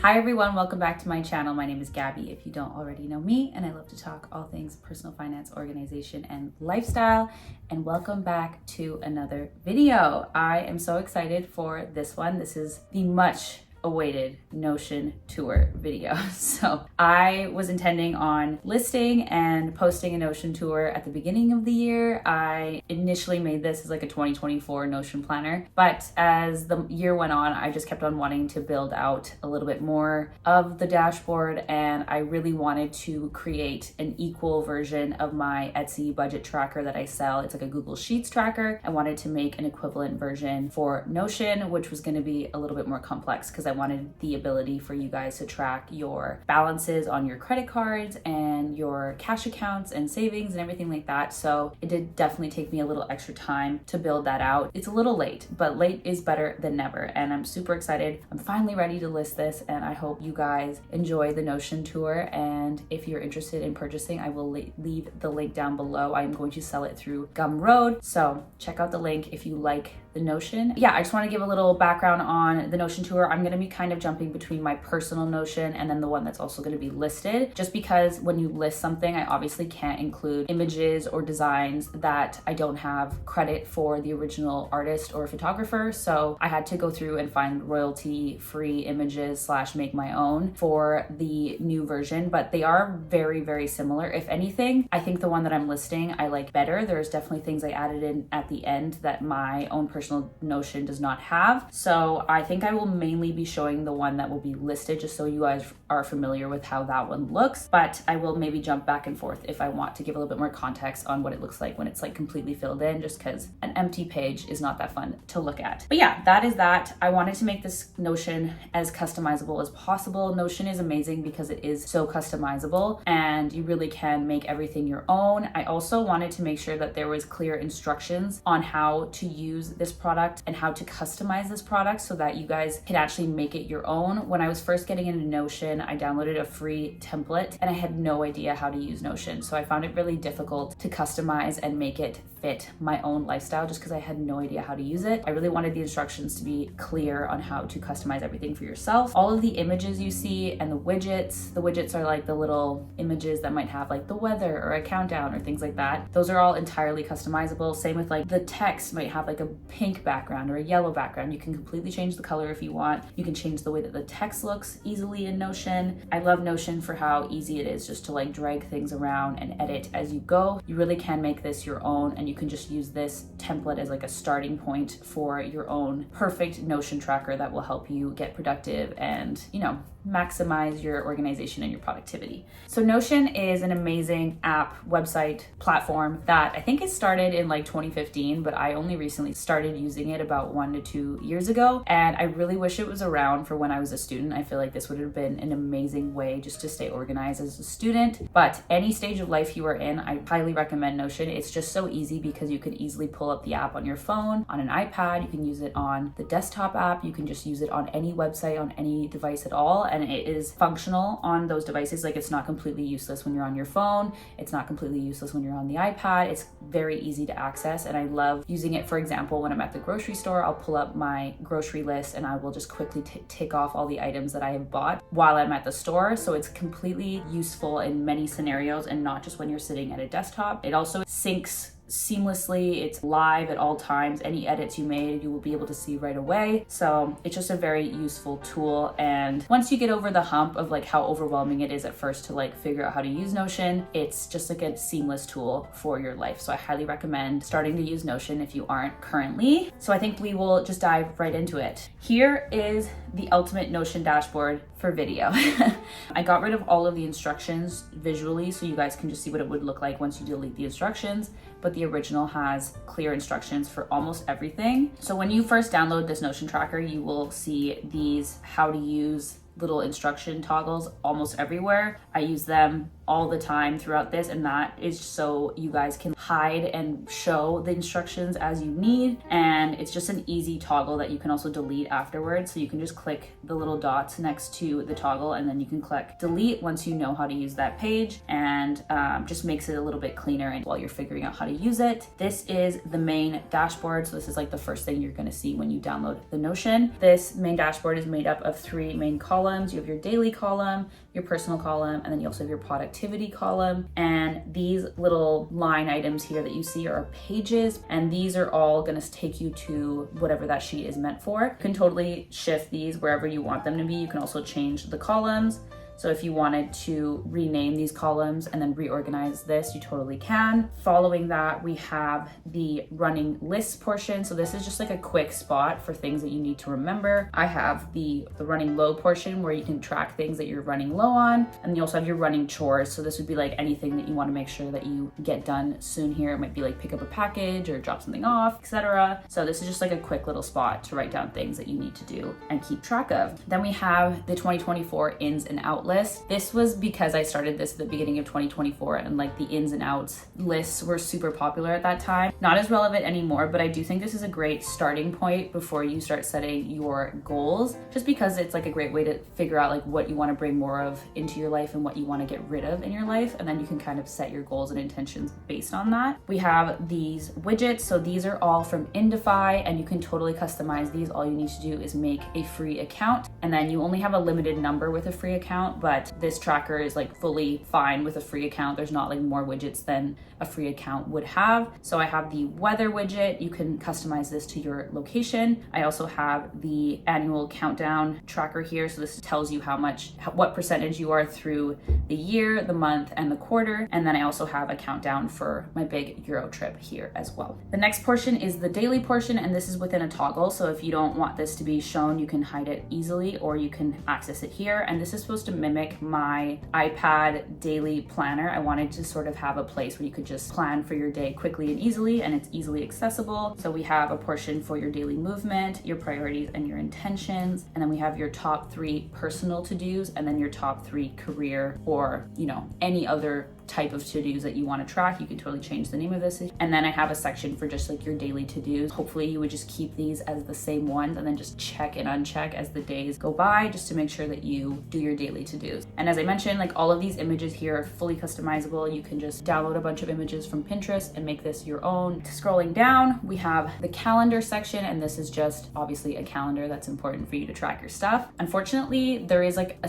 Hi everyone, welcome back to my channel. My name is Gabby if you don't already know me, and I love to talk all things personal finance, organization, and lifestyle. And welcome back to another video. I am so excited for this one. This is the much awaited Notion tour video. So I was intending on listing and posting a Notion tour at the beginning of the year. I initially made this as like a 2024 Notion planner, but as the year went on, I just kept on wanting to build out a little bit more of the dashboard, and I really wanted to create an equal version of my Etsy budget tracker that I sell. It's like a Google Sheets tracker. I wanted to make an equivalent version for Notion, which was going to be a little bit more complex because I wanted the ability for you guys to track your balances on your credit cards and your cash accounts and savings and everything like that. So it did definitely take me a little extra time to build that out. It's a little late, but late is better than never. And I'm super excited. I'm finally ready to list this, and I hope you guys enjoy the Notion tour. And if you're interested in purchasing, I will leave the link down below. I'm going to sell it through Gumroad. So check out the link if you like the Notion. Yeah, I just want to give a little background on the Notion tour. I'm going to be kind of jumping between my personal Notion and then the one that's also going to be listed, just because when you list something, I obviously can't include images or designs that I don't have credit for the original artist or photographer. So I had to go through and find royalty free images / make my own for the new version, but they are very, very similar. If anything, I think the one that I'm listing I like better. There's definitely things I added in at the end that my own personal Notion does not have. So I think I will mainly be showing the one that will be listed, just so you guys are familiar with how that one looks, but I will maybe jump back and forth if I want to give a little bit more context on what it looks like when it's like completely filled in, just because an empty page is not that fun to look at. But yeah, that is that. I wanted to make this Notion as customizable as possible. Notion is amazing because it is so customizable and you really can make everything your own. I also wanted to make sure that there was clear instructions on how to use this product and how to customize this product so that you guys can actually make it your own. When I was first getting into Notion, I downloaded a free template and I had no idea how to use Notion. So I found it really difficult to customize and make it fit my own lifestyle just because I had no idea how to use it. I really wanted the instructions to be clear on how to customize everything for yourself. All of the images you see and the widgets are like the little images that might have like the weather or a countdown or things like that. Those are all entirely customizable. Same with like the text might have like a pink background or a yellow background. You can completely change the color if you want. You can change the way that the text looks easily in Notion. I love Notion for how easy it is just to like drag things around and edit as you go. You really can make this your own, and you can just use this template as like a starting point for your own perfect Notion tracker that will help you get productive and, you know, maximize your organization and your productivity. So Notion is an amazing app, website, platform that I think it started in like 2015, but I only recently started using it about 1 to 2 years ago. And I really wish it was around for when I was a student. I feel like this would have been an amazing way just to stay organized as a student. But any stage of life you are in, I highly recommend Notion. It's just so easy because you can easily pull up the app on your phone, on an iPad, you can use it on the desktop app, you can just use it on any website, on any device at all. And it is functional on those devices. Like, it's not completely useless when you're on your phone. It's not completely useless when you're on the iPad. It's very easy to access. And I love using it, for example, when I'm at the grocery store, I'll pull up my grocery list and I will just quickly tick off all the items that I have bought while I'm at the store. So it's completely useful in many scenarios and not just when you're sitting at a desktop. It also syncs seamlessly. It's live at all times. Any edits you made, you will be able to see right away. So it's just a very useful tool. And once you get over the hump of like how overwhelming it is at first to like figure out how to use Notion, it's just like a seamless tool for your life. So I highly recommend starting to use Notion if you aren't currently. So I think we will just dive right into it. Here is the ultimate Notion dashboard for video. I got rid of all of the instructions visually so you guys can just see what it would look like once you delete the instructions, but the original has clear instructions for almost everything. So when you first download this Notion tracker, you will see these how to use little instruction toggles almost everywhere. I use them all the time throughout this, and that is so you guys can hide and show the instructions as you need. And it's just an easy toggle that you can also delete afterwards. So you can just click the little dots next to the toggle and then you can click delete once you know how to use that page, and just makes it a little bit cleaner and while you're figuring out how to use it. This is the main dashboard. So this is like the first thing you're going to see when you download the Notion. This main dashboard is made up of 3 main columns. columns. You have your daily column, your personal column, and then you also have your productivity column. And these little line items here that you see are pages, and these are all going to take you to whatever that sheet is meant for. You can totally shift these wherever you want them to be. You can also change the columns. So if you wanted to rename these columns and then reorganize this, you totally can. Following that, we have the running list portion. So this is just like a quick spot for things that you need to remember. I have the running low portion where you can track things that you're running low on. And you also have your running chores. So this would be like anything that you want to make sure that you get done soon here. It might be like pick up a package or drop something off, etc. So this is just like a quick little spot to write down things that you need to do and keep track of. Then we have the 2024 ins and out list. This was because I started this at the beginning of 2024, and like the ins and outs lists were super popular at that time. Not as relevant anymore, but I do think this is a great starting point before you start setting your goals, just because it's like a great way to figure out like what you want to bring more of into your life and what you want to get rid of in your life, and then you can kind of set your goals and intentions based on that. We have these widgets. So these are all from Indify, and you can totally customize these. All you need to do is make a free account, and then you only have a limited number with a free account, but this tracker is like fully fine with a free account. There's not like more widgets than a free account would have. So I have the weather widget. You can customize this to your location. I also have the annual countdown tracker here. So this tells you what percentage you are through the year, the month, and the quarter. And then I also have a countdown for my big Euro trip here as well. The next portion is the daily portion, and this is within a toggle. So if you don't want this to be shown, you can hide it easily, or you can access it here. And this is supposed to mimic my iPad daily planner. I wanted to sort of have a place where you could just plan for your day quickly and easily, and it's easily accessible. So we have a portion for your daily movement, your priorities, and your intentions. And then we have your top 3 personal to-dos, and then your top 3 career, or, you know, any other type of to-dos that you want to track. You can totally change the name of this. And then I have a section for just like your daily to-dos. Hopefully you would just keep these as the same ones and then just check and uncheck as the days go by, just to make sure that you do your daily to-dos. And as I mentioned, like all of these images here are fully customizable. You can just download a bunch of images from Pinterest and make this your own. Scrolling down, we have the calendar section, and this is just obviously a calendar that's important for you to track your stuff. Unfortunately, there is like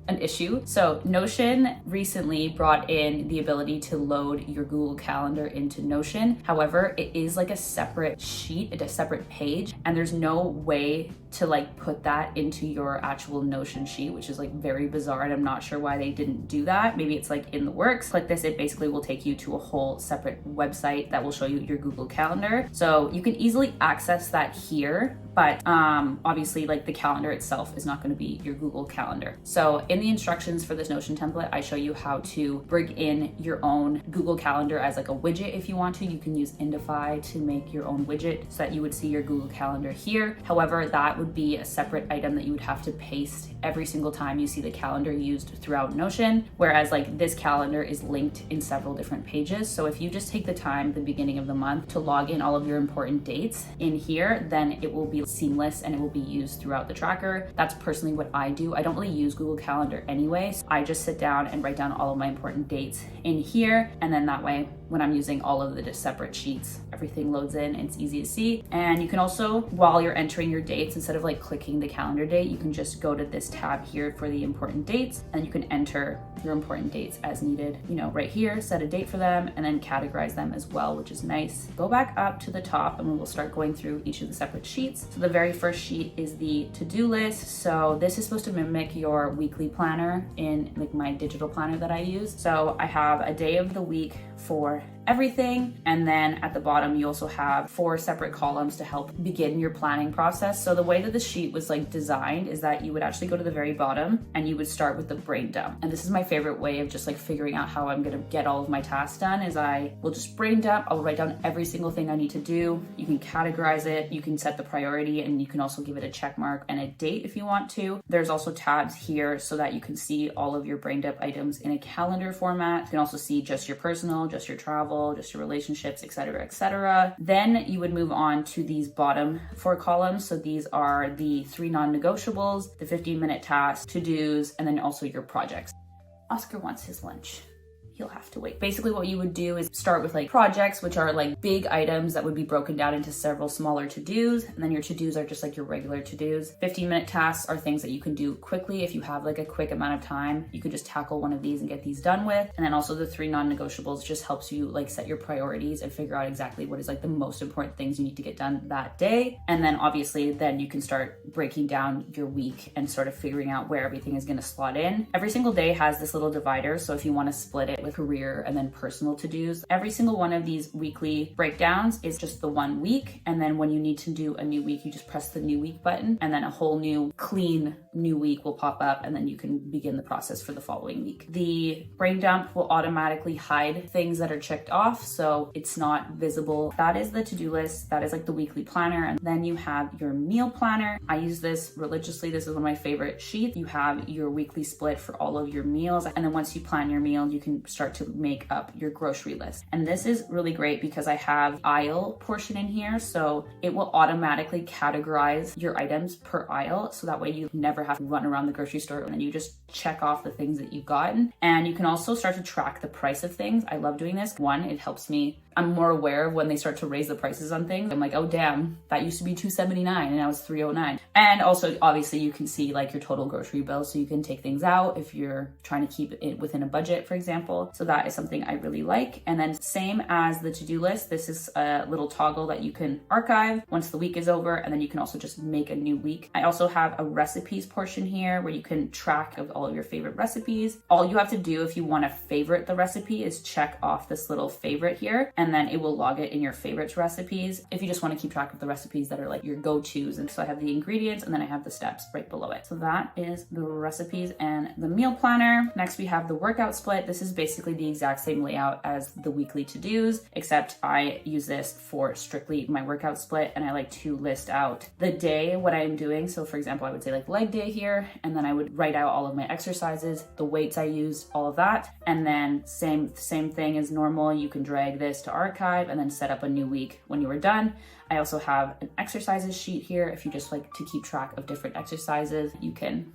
an issue. So Notion recently brought in the ability to load your Google Calendar into Notion. However, it is like a separate sheet, a separate page, and there's no way to like put that into your actual Notion sheet, which is like very bizarre, and I'm not sure why they didn't do that. Maybe it's like in the works. Click this, it basically will take you to a whole separate website that will show you your Google Calendar. So you can easily access that here, but obviously like the calendar itself is not going to be your Google Calendar. So in the instructions for this Notion template, I show you how to bring in your own Google Calendar as like a widget. If you want to, you can use Indify to make your own widget so that you would see your Google Calendar here. However, that would be a separate item that you would have to paste every single time you see the calendar used throughout Notion, whereas like this calendar is linked in several different pages. So if you just take the time at the beginning of the month to log in all of your important dates in here, then it will be seamless and it will be used throughout the tracker. That's personally what I do. I don't really use Google Calendar anyway. So I just sit down and write down all of my important dates in here, and then that way when I'm using all of the separate sheets, everything loads in and it's easy to see. And you can also, while you're entering your dates, instead of like clicking the calendar date, you can just go to this tab here for the important dates, and you can enter your important dates as needed, you know, right here, set a date for them, and then categorize them as well, which is nice. Go back up to the top and we will start going through each of the separate sheets. So the very first sheet is the to-do list. So this is supposed to mimic your weekly planner in like my digital planner that I use. So I have a day of the week for everything, and then at the bottom you also have 4 separate columns to help begin your planning process. So the way that the sheet was like designed is that you would actually go to the very bottom and you would start with the brain dump. And this is my favorite way of just like figuring out how I'm gonna get all of my tasks done, is I will just brain dump. I'll write down every single thing I need to do. You can categorize it, you can set the priority, and you can also give it a check mark and a date if you want to. There's also tabs here so that you can see all of your brain dump items in a calendar format. You can also see just your personal, just your travel, just your relationships, etc., etc. Then you would move on to these bottom 4 columns. So these are the 3 non-negotiables, the 15-minute tasks, to-dos, and then also your projects. Oscar wants his lunch. he'll have to wait. Basically what you would do is start with like projects, which are like big items that would be broken down into several smaller to-dos. And then your to-dos are just like your regular to-dos. 15-minute tasks are things that you can do quickly. If you have like a quick amount of time, you could just tackle one of these and get these done with. And then also the 3 non-negotiables just helps you like set your priorities and figure out exactly what is like the most important things you need to get done that day. And then obviously then you can start breaking down your week and sort of figuring out where everything is going to slot in. Every single day has this little divider. So if you want to split it with career and then personal to-dos, every single one of these weekly breakdowns is just the 1 week. And then when you need to do a new week, you just press the new week button, and then a whole new clean new week will pop up, and then you can begin the process for the following week. The brain dump will automatically hide things that are checked off, so it's not visible. That is the to-do list. That is like the weekly planner. And then you have your meal planner. I use this religiously. This is one of my favorite sheets. You have your weekly split for all of your meals. And then once you plan your meal, you can start to make up your grocery list. And this is really great because I have aisle portion in here. So it will automatically categorize your items per aisle. So that way you never have to run around the grocery store, and then you just check off the things that you've gotten. And you can also start to track the price of things. I love doing this. One, it helps me. I'm more aware of when they start to raise the prices on things. I'm like, oh damn, that used to be $2.79 and now it's $3.09. And also obviously you can see like your total grocery bill, so you can take things out if you're trying to keep it within a budget, for example. So that is something I really like. And then same as the to-do list, this is a little toggle that you can archive once the week is over, and then you can also just make a new week. I also have a recipes portion here where you can track of all of your favorite recipes. All you have to do if you want to favorite the recipe is check off this little favorite here, and then it will log it in your favorites recipes if you just want to keep track of the recipes that are like your go-tos. And so I have the ingredients, and then I have the steps right below it. So that is the recipes and the meal planner. Next we have the workout split. This is basically the exact same layout as the weekly to-dos, except I use this for strictly my workout split, and I like to list out the day what I'm doing. So for example, I would say like leg day here, and then I would write out all of my exercises, the weights I used, all of that. And then same thing as normal. You can drag this to archive and then set up a new week when you were done. I also have an exercises sheet here. If you just like to keep track of different exercises, you can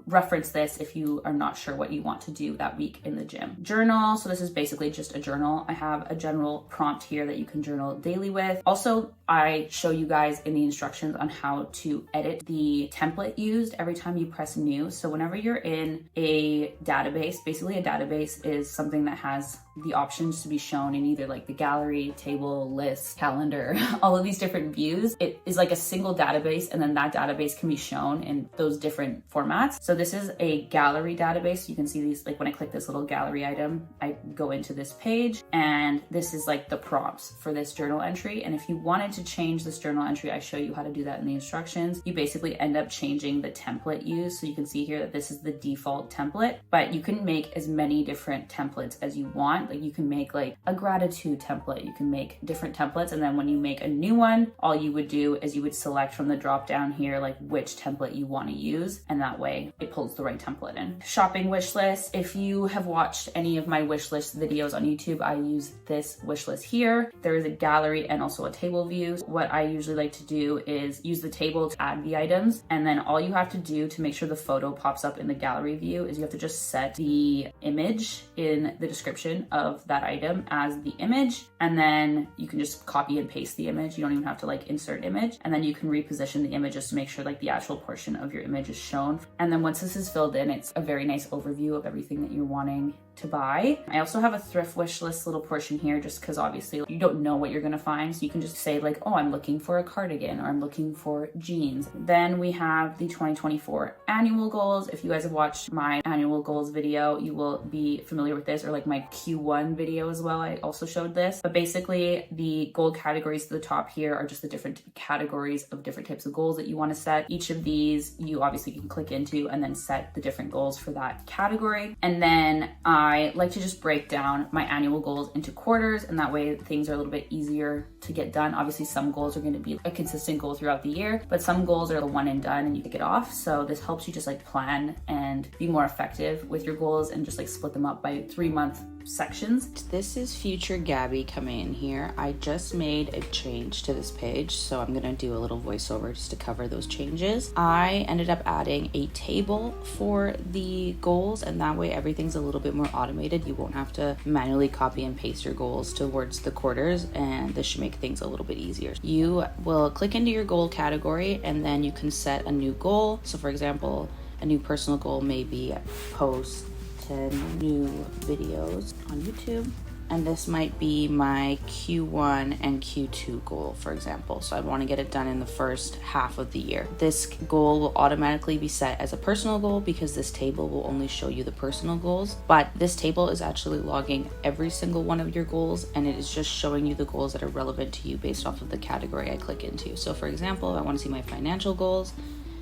reference this if you are not sure what you want to do that week in the gym. Journal. So this is basically just a journal. I have a general prompt here that you can journal daily with. Also, I show you guys in the instructions on how to edit the template used every time you press new. So whenever you're in a database, basically a database is something that has the options to be shown in either like the gallery, table, list, calendar, all of these different views. It is like a single database, and then that database can be shown in those different formats. So this is a gallery database. You can see these, like when I click this little gallery item, I go into this page, and this is like the prompts for this journal entry. And if you wanted to change this journal entry, I show you how to do that in the instructions. You basically end up changing the template used. So you can see here that this is the default template, but you can make as many different templates as you want. Like you can make like a gratitude template, you can make different templates, and then when you make a new one, all you would do is you would select from the drop down here like which template you want to use, and that way it pulls the right template in. Shopping wish list. If you have watched any of my wish list videos on YouTube, I use this wish list here. There is a gallery and also a table view. What I usually like to do is use the table to add the items, and then all you have to do to make sure the photo pops up in the gallery view is you have to just set the image in the description of that item as the image, and then you can just copy and paste the image. You don't even have to like insert image, and then you can reposition the images to make sure like the actual portion of your image is shown. And then once this is filled in, it's a very nice overview of everything that you're wanting to buy. I also have a thrift wish list little portion here just because obviously you don't know what you're gonna find, so you can just say like, oh, I'm looking for a cardigan, or I'm looking for jeans. Then we have the 2024 annual goals. If you guys have watched my annual goals video, you will be familiar with this, or like my Q1 video as well. I also showed this, but basically the goal categories to the top here are just the different categories of different types of goals that you want to set. Each of these you obviously can click into and then set the different goals for that category. And then I like to just break down my annual goals into quarters, and that way things are a little bit easier to get done. Obviously some goals are going to be a consistent goal throughout the year, but some goals are the one and done and you pick it off. So this helps you just like plan and be more effective with your goals and just like split them up by 3-month sections. This is future Gabby coming in here. I just made a change to this page, so I'm gonna do a little voiceover just to cover those changes. I ended up adding a table for the goals, and that way everything's a little bit more automated. You won't have to manually copy and paste your goals towards the quarters, and this should make things a little bit easier. You will click into your goal category and then you can set a new goal. So for example, a new personal goal may be post 10 new videos on YouTube. And this might be my Q1 and Q2 goal, for example. So I want to get it done in the first half of the year. This goal will automatically be set as a personal goal because this table will only show you the personal goals. But this table is actually logging every single one of your goals, and it is just showing you the goals that are relevant to you based off of the category I click into. So for example, if I want to see my financial goals,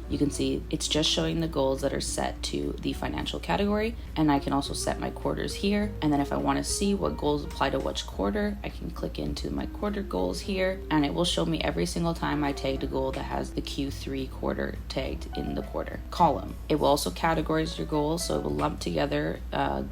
you can see it's just showing the goals that are set to the financial category, and I can also set my quarters here. And then if I want to see what goals apply to which quarter, I can click into my quarter goals here, and it will show me every single time I tagged a goal that has the Q3 quarter tagged in the quarter column. It will also categorize your goals, so it will lump together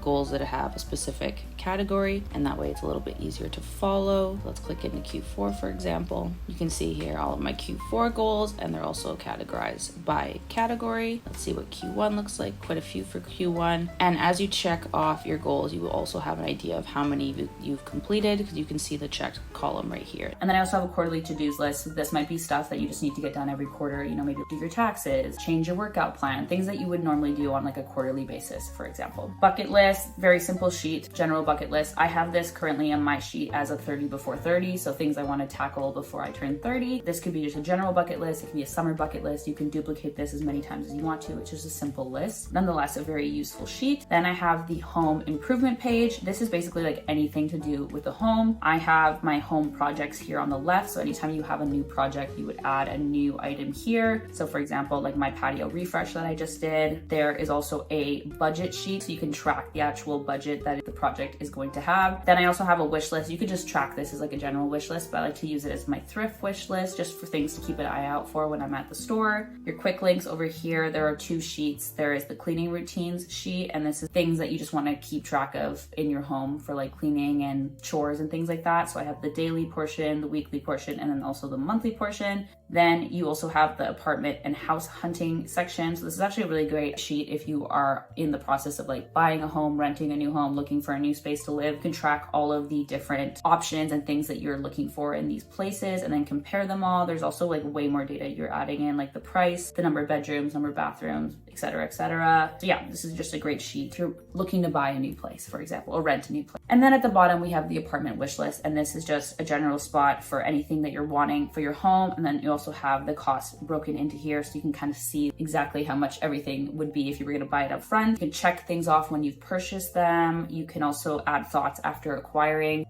goals that have a specific category, and that way it's a little bit easier to follow. Let's click into Q4, for example. You can see here all of my Q4 goals, and they're also categorized by category. Let's see what Q1 looks like. Quite a few for Q1. And as you check off your goals, you will also have an idea of how many you've completed, because you can see the checked column right here. And then I also have a quarterly to-dos list. So this might be stuff that you just need to get done every quarter. You know, maybe do your taxes, change your workout plan, things that you would normally do on like a quarterly basis, for example. Bucket list, very simple sheet, general bucket list. I have this currently on my sheet as a 30 before 30. So things I want to tackle before I turn 30. This could be just a general bucket list. It can be a summer bucket list. You can duplicate this as many times as you want to. It's just a simple list. Nonetheless, a very useful sheet. Then I have the home improvement page. This is basically like anything to do with the home. I have my home projects here on the left. So anytime you have a new project, you would add a new item here. So for example, like my patio refresh that I just did, there is also a budget sheet. So you can track the actual budget that the project is going to have. Then I also have a wish list. You could just track this as like a general wish list, but I like to use it as my thrift wish list, just for things to keep an eye out for when I'm at the store. Your quick links over here, there are 2 sheets. There is the cleaning routines sheet, and this is things that you just want to keep track of in your home for like cleaning and chores and things like that. So I have the daily portion, the weekly portion, and then also the monthly portion. Then you also have the apartment and house hunting section. So this is actually a really great sheet if you are in the process of like buying a home, renting a new home, looking for a new space to live. You can track all of the different options and things that you're looking for in these places and then compare them all. There's also like way more data you're adding in, like the price, the number of bedrooms, number of bathrooms, etc., etc. So yeah, this is just a great sheet if you're looking to buy a new place, for example, or rent a new place. And then at the bottom, we have the apartment wish list. And this is just a general spot for anything that you're wanting for your home. And then you also have the cost broken into here, so you can kind of see exactly how much everything would be if you were going to buy it up front. You can check things off when you've purchased them. You can also add thoughts after acquiring.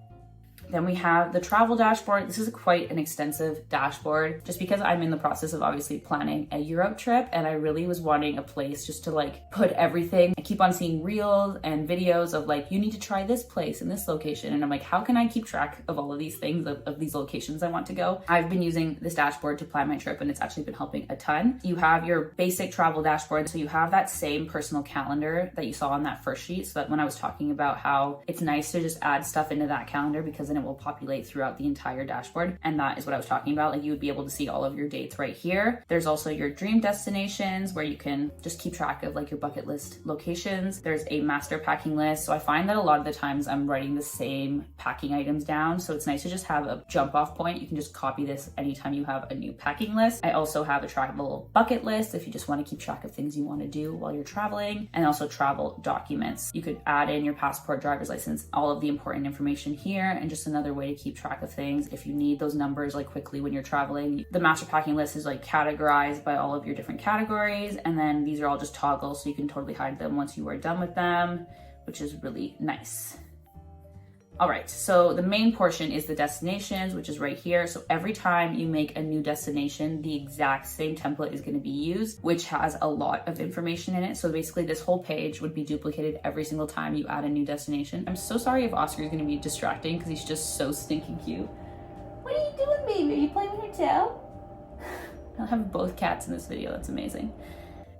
Then we have the travel dashboard. This is quite an extensive dashboard just because I'm in the process of obviously planning a Europe trip, and I really was wanting a place just to like put everything. I keep on seeing reels and videos of like, you need to try this place in this location. And I'm like, how can I keep track of all of these things, of these locations I want to go? I've been using this dashboard to plan my trip, and it's actually been helping a ton. You have your basic travel dashboard. So you have that same personal calendar that you saw on that first sheet. So that when I was talking about how it's nice to just add stuff into that calendar, because then it will populate throughout the entire dashboard. And that is what I was talking about. Like, you would be able to see all of your dates right here. There's also your dream destinations where you can just keep track of like your bucket list locations. There's a master packing list. So I find that a lot of the times I'm writing the same packing items down. So it's nice to just have a jump off point. You can just copy this anytime you have a new packing list. I also have a travel bucket list if you just want to keep track of things you want to do while you're traveling, and also travel documents. You could add in your passport, driver's license, all of the important information here, and just another way to keep track of things if you need those numbers like quickly when you're traveling. The master packing list is like categorized by all of your different categories, and then these are all just toggles, so you can totally hide them once you are done with them, which is really nice. All right, so the main portion is the destinations, which is right here. So every time you make a new destination, the exact same template is going to be used, which has a lot of information in it. So basically this whole page would be duplicated every single time you add a new destination. I'm so sorry if Oscar is going to be distracting because he's just so stinking cute. What are you babe, are you playing with your tail? I'll have both cats in this video, that's amazing.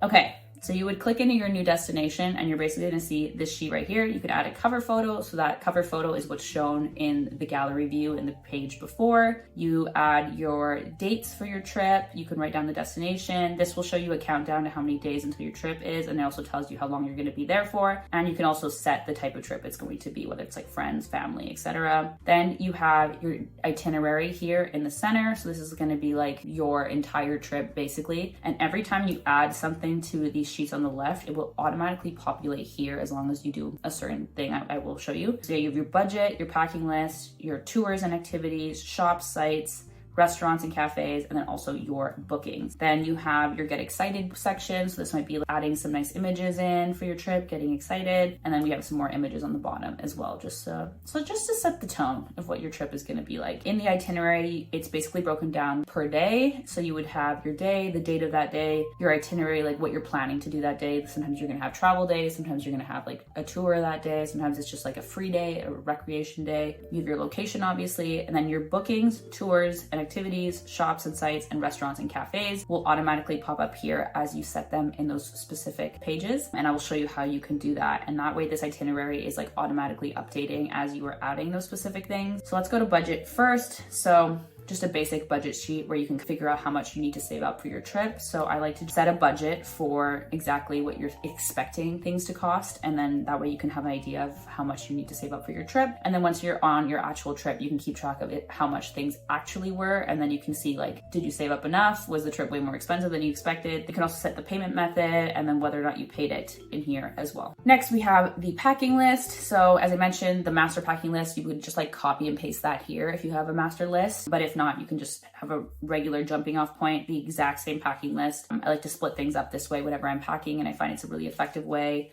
Okay, so you would click into your new destination and you're basically gonna see this sheet right here. You could add a cover photo, so that cover photo is what's shown in the gallery view in the page before. You add your dates for your trip. You can write down the destination. This will show you a countdown to how many days until your trip is, and it also tells you how long you're gonna be there for. And you can also set the type of trip it's going to be, whether it's like friends, family, etc. Then you have your itinerary here in the center. So this is gonna be like your entire trip basically. And every time you add something to these sheets on the left, it will automatically populate here as long as you do a certain thing I will show you. So you have your budget, your packing list, your tours and activities, shops, sites, restaurants and cafes, and then also your bookings. Then you have your get excited section. So this might be adding some nice images in for your trip, getting excited. And then we have some more images on the bottom as well, just to set the tone of what your trip is going to be like. In the itinerary, it's basically broken down per day. So you would have your day, the date of that day, your itinerary, like what you're planning to do that day. Sometimes you're going to have travel days. Sometimes you're going to have like a tour that day. Sometimes it's just like a free day, a recreation day. You have your location, obviously, and then your bookings, tours, and activities, shops and sites, and restaurants and cafes will automatically pop up here as you set them in those specific pages. And I will show you how you can do that. And that way this itinerary is like automatically updating as you are adding those specific things. So let's go to budget first. So just a basic budget sheet where you can figure out how much you need to save up for your trip. So I like to set a budget for exactly what you're expecting things to cost. And then that way you can have an idea of how much you need to save up for your trip. And then once you're on your actual trip, you can keep track of it, how much things actually were. And then you can see like, did you save up enough? Was the trip way more expensive than you expected? You can also set the payment method and then whether or not you paid it in here as well. Next, we have the packing list. So as I mentioned, the master packing list, you would just like copy and paste that here if you have a master list. But if not, you can just have a regular jumping off point, the exact same packing list. I like to split things up this way whenever I'm packing, and I find it's a really effective way,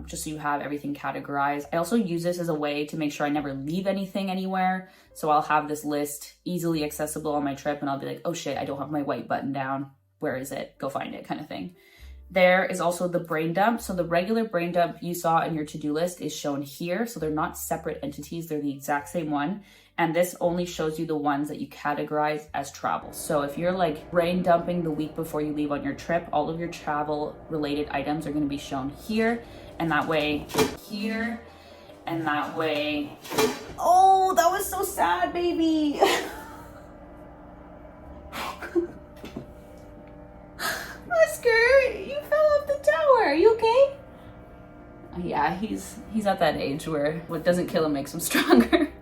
just so you have everything categorized. I also use this as a way to make sure I never leave anything anywhere. So I'll have this list easily accessible on my trip and I'll be like, oh shit, I don't have my white button down. Where is it? Go find it, kind of thing. There is also the brain dump. So the regular brain dump you saw in your to-do list is shown here. So they're not separate entities, they're the exact same one. And this only shows you the ones that you categorize as travel. So if you're like brain dumping the week before you leave on your trip, all of your travel related items are gonna be shown here. And that way here, and that way, oh, that was so sad, baby. Oscar, you fell off the tower. Are you okay? Yeah, he's at that age where what doesn't kill him makes him stronger.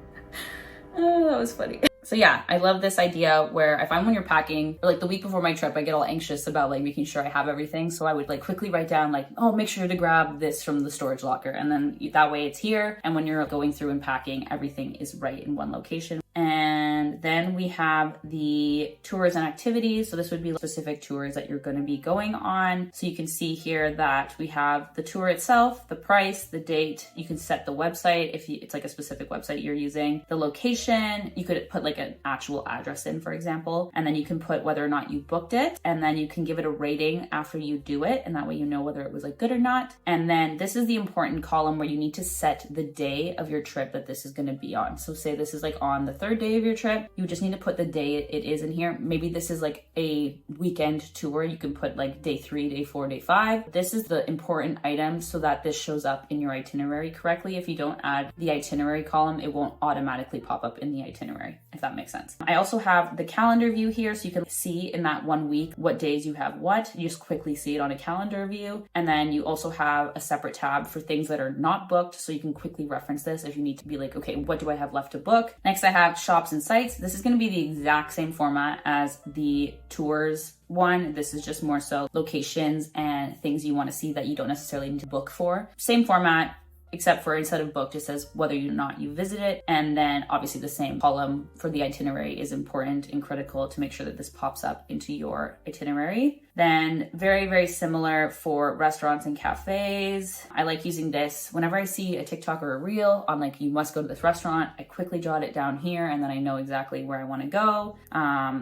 Oh, that was funny. So yeah, I love this idea where I find when you're packing, or like the week before my trip, I get all anxious about like making sure I have everything. So I would like quickly write down like, oh, make sure to grab this from the storage locker. And then that way it's here. And when you're going through and packing, everything is right in one location. And then we have the tours and activities. So this would be specific tours that you're going to be going on. So you can see here that we have the tour itself, the price, the date. You can set the website if it's like a specific website you're using, the location. You could put like an actual address in, for example, and then you can put whether or not you booked it. And then you can give it a rating after you do it. And that way you know whether it was like good or not. And then this is the important column where you need to set the day of your trip that this is going to be on. So say this is like on the third day of your trip, you just need to put the day it is in here. Maybe this is like a weekend tour. You can put like day 3, day 4, day 5. This is the important item so that this shows up in your itinerary correctly. If you don't add the itinerary column, it won't automatically pop up in the itinerary, if that makes sense. I also have the calendar view here, so you can see in that 1 week what days you have what. You just quickly see it on a calendar view. And then you also have a separate tab for things that are not booked, so you can quickly reference this if you need to be like, okay, what do I have left to book? Next, I have shops and sites. This is going to be the exact same format as the tours one. This is just more so locations and things you want to see that you don't necessarily need to book for. Same format, except for instead of booked, it says whether or not you visit it. And then obviously the same column for the itinerary is important and critical to make sure that this pops up into your itinerary. Then very, very similar for restaurants and cafes. I like using this whenever I see a TikTok or a reel on like, you must go to this restaurant, I quickly jot it down here and then I know exactly where I want to go.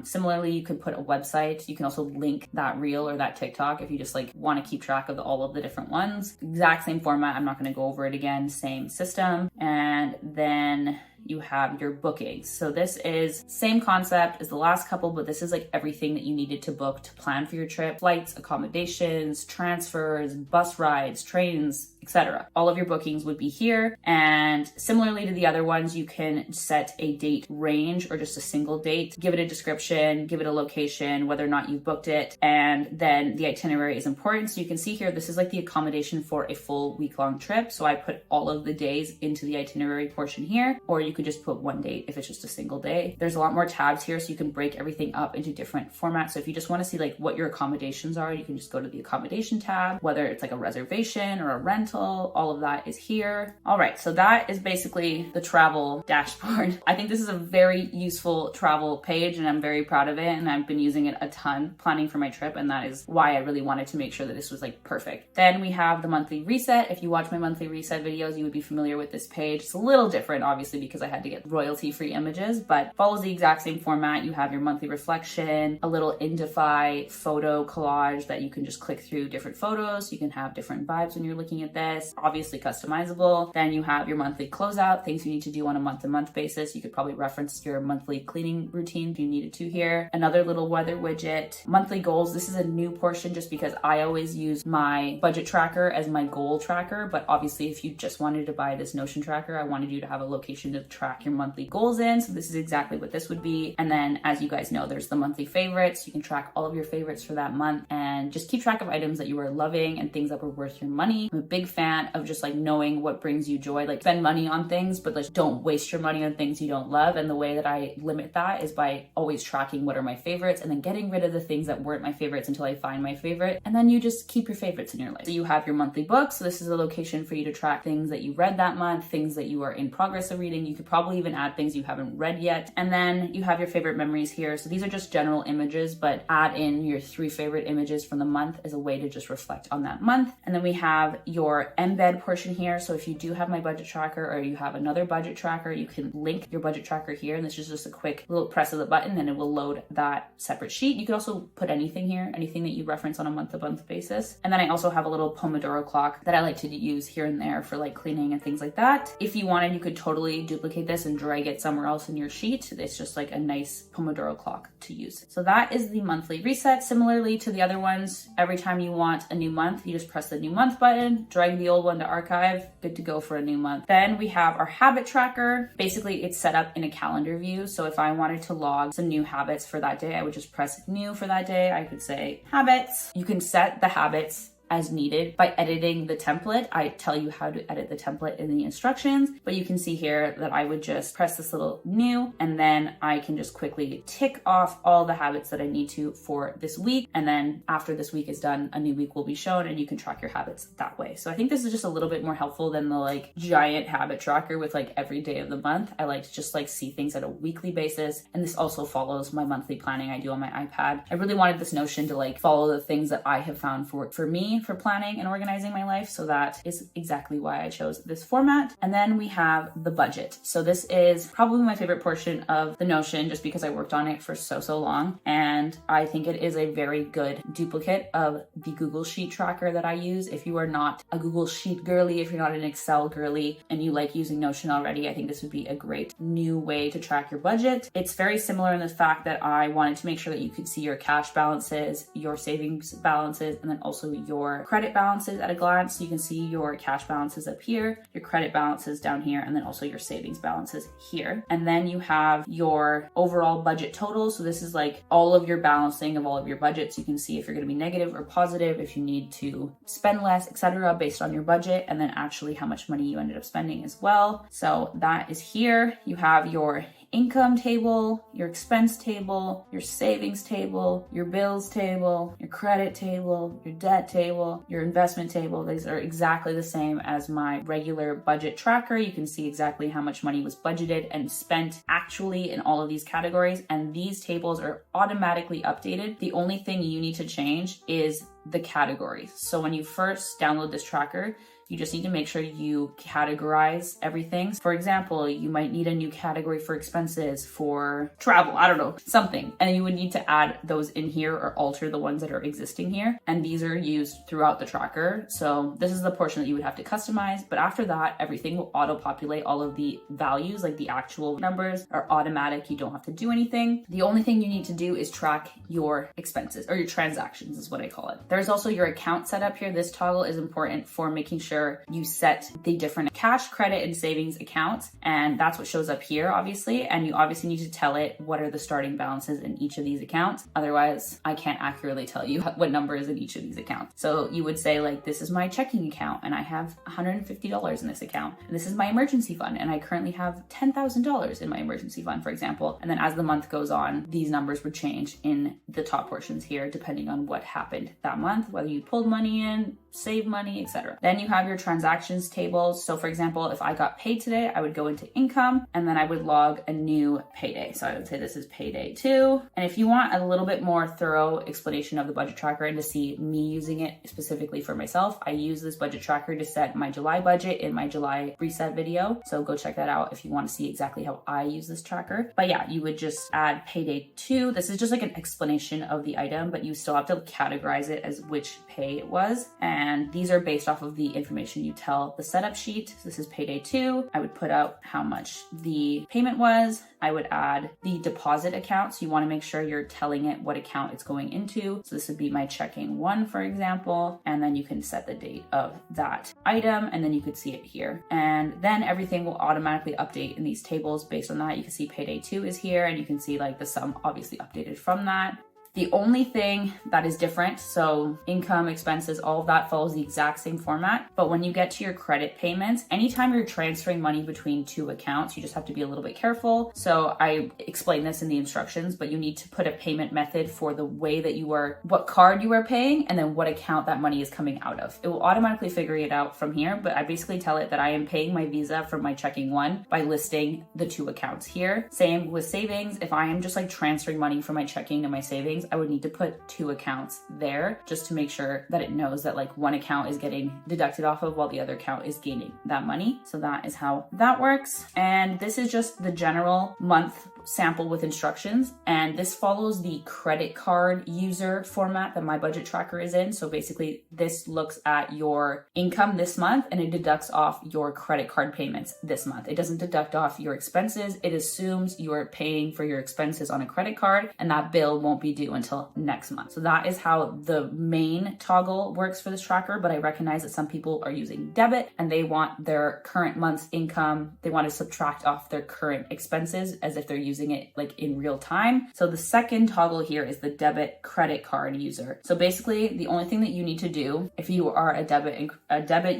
Similarly, you could put a website. You can also link that reel or that TikTok if you just like want to keep track of all of the different ones. Exact same format. I'm not going to go over it again, same system. And then you have your bookings. So this is same concept as the last couple, but this is like everything that you needed to book to plan for your trip: flights, accommodations, transfers, bus rides, trains, etc. All of your bookings would be here. And similarly to the other ones, you can set a date range or just a single date, give it a description, give it a location, whether or not you've booked it. And then the itinerary is important. So you can see here, this is like the accommodation for a full week-long trip. So I put all of the days into the itinerary portion here, or you could just put one date if it's just a single day. There's a lot more tabs here, so you can break everything up into different formats. So if you just want to see like what your accommodations are, you can just go to the accommodation tab, whether it's like a reservation or a rental, all of that is here. All right, so that is basically the travel dashboard. I think this is a very useful travel page and I'm very proud of it, and I've been using it a ton planning for my trip, and that is why I really wanted to make sure that this was like perfect. Then we have the monthly reset. If you watch my monthly reset videos, you would be familiar with this page. It's a little different, obviously, because I had to get royalty-free images, but follows the exact same format. You have your monthly reflection, a little Indify photo collage that you can just click through different photos. You can have different vibes when you're looking at this, obviously customizable. Then you have your monthly closeout, things you need to do on a month-to-month basis. You could probably reference your monthly cleaning routine if you needed to here. Another little weather widget. Monthly goals. This is a new portion just because I always use my budget tracker as my goal tracker, but obviously if you just wanted to buy this Notion tracker, I wanted you to have a location to track your monthly goals in. So this is exactly what this would be. And then as you guys know, there's the monthly favorites. You can track all of your favorites for that month and just keep track of items that you are loving and things that were worth your money. I'm a big fan of just like knowing what brings you joy. Like, spend money on things, but like don't waste your money on things you don't love. And the way that I limit that is by always tracking what are my favorites and then getting rid of the things that weren't my favorites until I find my favorite. And then you just keep your favorites in your life. So you have your monthly books. So this is a location for you to track things that you read that month, things that you are in progress of reading. You could probably even add things you haven't read yet. And then you have your favorite memories here. So these are just general images, but add in your 3 favorite images from the month as a way to just reflect on that month. And then we have your embed portion here. So if you do have my budget tracker or you have another budget tracker, you can link your budget tracker here. And this is just a quick little press of the button and it will load that separate sheet. You could also put anything here, anything that you reference on a month-to-month basis. And then I also have a little Pomodoro clock that I like to use here and there for like cleaning and things like that. If you wanted, you could totally duplicate this and drag it somewhere else in your sheet. It's just like a nice Pomodoro clock to use. So that is the monthly reset. Similarly to the other ones, every time you want a new month, you just press the new month button, drag the old one to archive, good to go for a new month. Then we have our habit tracker. Basically, it's set up in a calendar view. So if I wanted to log some new habits for that day, I would just press new for that day. I could say habits. You can set the habits as needed by editing the template. I tell you how to edit the template in the instructions, but you can see here that I would just press this little new, and then I can just quickly tick off all the habits that I need to for this week. And then after this week is done, a new week will be shown and you can track your habits that way. So I think this is just a little bit more helpful than the like giant habit tracker with like every day of the month. I like to just like see things at a weekly basis. And this also follows my monthly planning I do on my iPad. I really wanted this Notion to like follow the things that I have found for me for planning and organizing my life. So that is exactly why I chose this format. And then we have the budget. So this is probably my favorite portion of the Notion just because I worked on it for so long. And I think it is a very good duplicate of the Google Sheet tracker that I use. If you are not a Google Sheet girly, if you're not an Excel girly and you like using Notion already, I think this would be a great new way to track your budget. It's very similar in the fact that I wanted to make sure that you could see your cash balances, your savings balances, and then also your credit balances at a glance. So you can see your cash balances up here, your credit balances down here, and then also your savings balances here. And then you have your overall budget total. So this is like all of your balancing of all of your budgets. You can see if you're going to be negative or positive, if you need to spend less, etc., based on your budget, and then actually how much money you ended up spending as well. So that is here. You have your income table, your expense table, your savings table, your bills table, your credit table, your debt table, your investment table. These are exactly the same as my regular budget tracker. You can see exactly how much money was budgeted and spent actually in all of these categories. And these tables are automatically updated. The only thing you need to change is the categories. So when you first download this tracker, You just need to make sure you categorize everything. For example, you might need a new category for expenses for travel, I don't know, something. And you would need to add those in here or alter the ones that are existing here. And these are used throughout the tracker. So this is the portion that you would have to customize. But after that, everything will auto-populate. All of the values, like the actual numbers, are automatic. You don't have to do anything. The only thing you need to do is track your expenses, or your transactions is what I call it. There's also your account setup here. This toggle is important for making sure you set the different cash, credit, and savings accounts. And that's what shows up here, obviously. And you obviously need to tell it what are the starting balances in each of these accounts. Otherwise, I can't accurately tell you what number is in each of these accounts. So you would say like, this is my checking account and I have $150 in this account. And this is my emergency fund and I currently have $10,000 in my emergency fund, for example. And then as the month goes on, these numbers would change in the top portions here, depending on what happened that month, whether you pulled money in, save money, etc. Then you have your transactions tables. So for example, if I got paid today, I would go into income and then I would log a new payday. So I would say this is payday 2. And if you want a little bit more thorough explanation of the budget tracker and to see me using it specifically for myself, I use this budget tracker to set my July budget in my July reset video. So go check that out if you want to see exactly how I use this tracker. But yeah, you would just add payday 2. This is just like an explanation of the item, but you still have to categorize it as which pay it was. And these are based off of the information you tell the setup sheet. So this is payday 2. I would put out how much the payment was. I would add the deposit account. So you want to make sure you're telling it what account it's going into. So this would be my checking 1, for example. And then you can set the date of that item and then you could see it here. And then everything will automatically update in these tables based on that. You can see payday 2 is here and you can see like the sum obviously updated from that. The only thing that is different, so income, expenses, all of that follows the exact same format. But when you get to your credit payments, anytime you're transferring money between 2 accounts, you just have to be a little bit careful. So I explain this in the instructions, but you need to put a payment method for the way that you are, what card you are paying, and then what account that money is coming out of. It will automatically figure it out from here, but I basically tell it that I am paying my Visa from my checking 1 by listing the 2 accounts here. Same with savings. If I am just like transferring money from my checking to my savings, I would need to put 2 accounts there just to make sure that it knows that like one account is getting deducted off of while the other account is gaining that money. So that is how that works. And this is just the general month sample with instructions. And this follows the credit card user format that my budget tracker is in. So basically this looks at your income this month and it deducts off your credit card payments this month. It doesn't deduct off your expenses. It assumes you are paying for your expenses on a credit card and that bill won't be due until next month. So that is how the main toggle works for this tracker. But I recognize that some people are using debit and they want their current month's income. They want to subtract off their current expenses as if they're using it like in real time. So the second toggle here is the debit credit card user. So basically the only thing that you need to do if you are a debit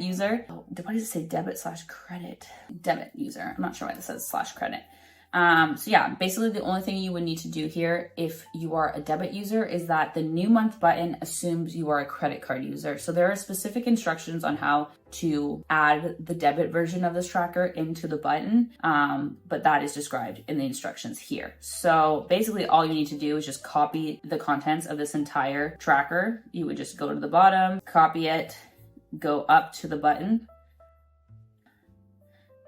user, why does it say debit / credit? Debit user. I'm not sure why this says /credit. So yeah, basically the only thing you would need to do here if you are a debit user is that the new month button assumes you are a credit card user. So there are specific instructions on how to add the debit version of this tracker into the button, but that is described in the instructions here. So basically all you need to do is just copy the contents of this entire tracker. You would just go to the bottom, copy it, go up to the button.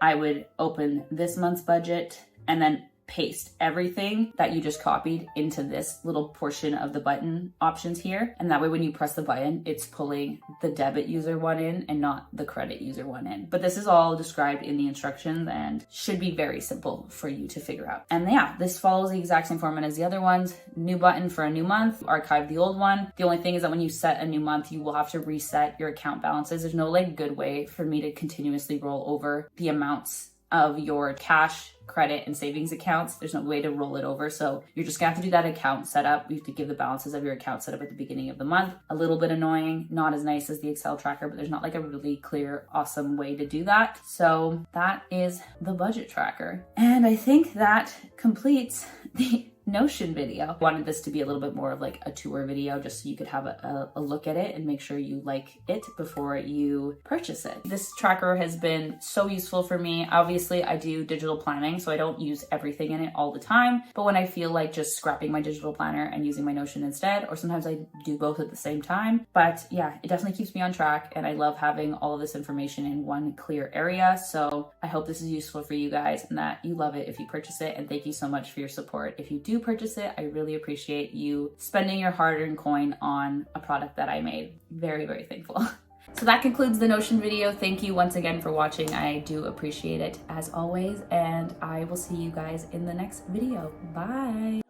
I would open this month's budget and then paste everything that you just copied into this little portion of the button options here. And that way when you press the button, it's pulling the debit user one in and not the credit user one in. But this is all described in the instructions and should be very simple for you to figure out. And yeah, this follows the exact same format as the other ones. New button for a new month, archive the old one. The only thing is that when you set a new month, you will have to reset your account balances. There's no like good way for me to continuously roll over the amounts of your cash, credit, and savings accounts. There's no way to roll it over. So you're just gonna have to do that account setup. You have to give the balances of your account setup at the beginning of the month. A little bit annoying, not as nice as the Excel tracker, but there's not like a really clear, awesome way to do that. So that is the budget tracker. And I think that completes the Notion video. I wanted this to be a little bit more of like a tour video, just so you could have a look at it and make sure you like it before you purchase it. This tracker has been so useful for me. Obviously, I do digital planning, so I don't use everything in it all the time, but when I feel like just scrapping my digital planner and using my Notion instead, or sometimes I do both at the same time. But yeah, it definitely keeps me on track, and I love having all of this information in one clear area. So I hope this is useful for you guys and that you love it if you purchase it, and thank you so much for your support. If you do purchase it, I really appreciate you spending your hard-earned coin on a product that I made. Very, very thankful. So that concludes the Notion video. Thank you once again for watching. I do appreciate it as always, and I will see you guys in the next video. Bye.